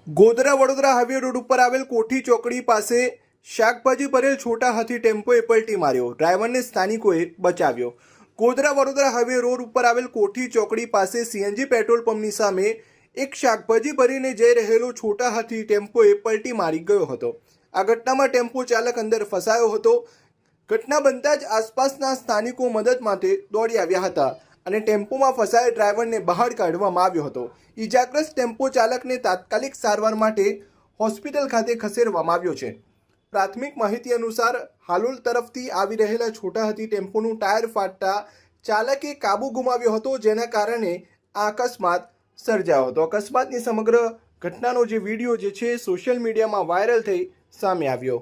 Godhra Vadodara highway road ઉપર આવેલ કોઠી ચોકડી પાસે શાકભાજી ભરેલ છોટા હાથી ટેમ્પોએ પલટી માર્યો. ડ્રાઈવરને સ્થાનિકોએ બચાવ્યો. ગોધરા વડોદરા હાઈવે રોડ ઉપર આવેલ કોઠી ચોકડી પાસે સીએનજી પેટ્રોલ પંપની સામે એક શાકભાજી ભરીને જઈ રહેલો છોટા હાથી ટેમ્પોએ પલટી મારી ગયો હતો. આ ઘટનામાં ટેમ્પો ચાલક અંદર ફસાયો હતો. ઘટના બનતા જ આસપાસના સ્થાનિકો મદદ માટે દોડી આવ્યા હતા અને ટેમ્પોમાં ફસાયેલ ડ્રાઈવરને બહાર કાઢવામાં આવ્યો હતો. ઇજાગ્રસ્ત ટેમ્પો ચાલકને તાત્કાલિક સારવાર માટે હોસ્પિટલ ખાતે ખસેડવામાં આવ્યો છે. પ્રાથમિક માહિતી અનુસાર હાલોલ તરફથી આવી રહેલા છોટા હાથી ટેમ્પોનું ટાયર ફાટતા ચાલકે કાબુ ગુમાવ્યો હતો, જેના કારણે આ અકસ્માત સર્જાયો હતો. અકસ્માતની સમગ્ર ઘટનાનો જે વિડીયો જે છે સોશિયલ મીડિયામાં વાયરલ થઈ સામે આવ્યો.